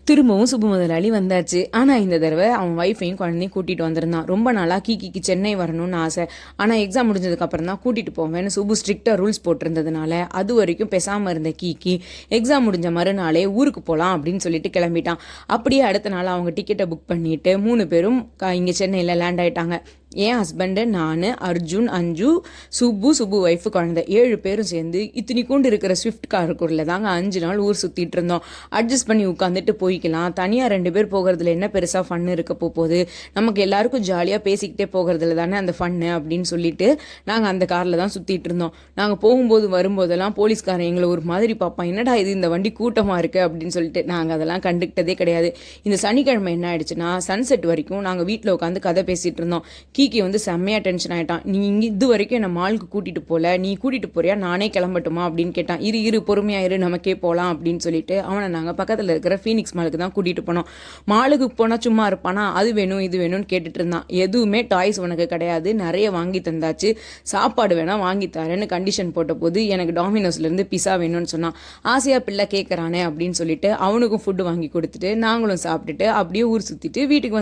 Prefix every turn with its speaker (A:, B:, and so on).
A: திரும்பவும் சுப்பு முதலாளி வந்தாச்சு. ஆனால் இந்த தடவை அவன் ஒய்ஃபையும் குழந்தையும் கூட்டிகிட்டு வந்திருந்தான். ரொம்ப நாளாக கீக்கிக்கு சென்னை வரணும்னு ஆசை. ஆனால் எக்ஸாம் முடிஞ்சதுக்கப்புறம் தான் கூட்டிகிட்டு போவேன்னு சுப்பு ஸ்ட்ரிக்டாக ரூல்ஸ் போட்டிருந்ததுனால அது வரைக்கும் பேசாமல் இருந்த கீக்கி எக்ஸாம் முடிஞ்ச மறுநாளே ஊருக்கு போகலாம் அப்படின்னு சொல்லிட்டு கிளம்பிட்டான். அப்படியே அடுத்த நாள் அவங்க டிக்கெட்டை புக் பண்ணிட்டு 3 பேரும் இங்கே சென்னையில் லேண்ட் ஆகிட்டாங்க. என் ஹஸ்பண்டு, நான், அர்ஜுன், அஞ்சு, சுப்பு ஒய்ஃபு, குழந்தை 7 பேரும் சேர்ந்து இத்தனிக்கொண்டு இருக்கிற ஸ்விஃப்ட் காருக்குள்ள தாங்க 5 நாள் ஊர் சுற்றிட்டு இருந்தோம். அட்ஜஸ்ட் பண்ணி உட்காந்துட்டு போய்க்கலாம். தனியாக 2 பேர் போகிறதுல என்ன பெருசாக ஃபன்னு இருக்க போகுது, நமக்கு எல்லாருக்கும் ஜாலியாக பேசிக்கிட்டே போகிறதுல தானே அந்த ஃபன்னு அப்படின்னு சொல்லிட்டு நாங்கள் அந்த காரில் தான் சுற்றிட்டு இருந்தோம். நாங்கள் போகும்போது வரும்போதெல்லாம் போலீஸ்காரன் எங்களை ஒரு மாதிரி பார்ப்பான், என்னடா இது இந்த வண்டி கூட்டமாக இருக்குது அப்படின்னு சொல்லிட்டு. நாங்கள் அதெல்லாம் கண்டுக்கிட்டதே கிடையாது. இந்த சனிக்கிழமை என்ன ஆயிடுச்சுன்னா, சன்செட் வரைக்கும் நாங்கள் வீட்டில் உட்காந்து கதை பேசிகிட்டு இருந்தோம். கீக்கி வந்து செம்மையாக டென்ஷன் ஆகிட்டான். நீ இங்கே இது வரைக்கும் என்னை மாலுக்கு கூட்டிகிட்டு போகல, நீ கூட்டிகிட்டு போறியா, நானே கிளம்பட்டுமா அப்படின்னு கேட்டான். இரு பொறுமையாக நமக்கே போகலாம் அப்படின்னு சொல்லிட்டு அவனை நாங்கள் பக்கத்தில் இருக்கிற ஃபீனிக்ஸ் மாலுக்கு தான் கூட்டிகிட்டு போனோம். மாலுக்கு போனால் சும்மா இருப்பானா, அது வேணும் இது வேணும்னு கேட்டுட்டு இருந்தான். எதுவுமே டாய்ஸ் உனக்கு கிடையாது, நிறைய வாங்கி தந்தாச்சு, சாப்பாடு வேணால் வாங்கி தரேன்னு கண்டிஷன் போட்ட போது எனக்கு டாமினோஸ்லேருந்து பிஸா வேணும்னு சொன்னான். ஆசையாக பிள்ளை கேட்குறானே அப்படின்னு சொல்லிட்டு அவனுக்கும் ஃபுட்டு வாங்கி கொடுத்துட்டு நாங்களும் சாப்பிட்டுட்டு அப்படியே ஊர் சுற்றிட்டு வீட்டுக்கு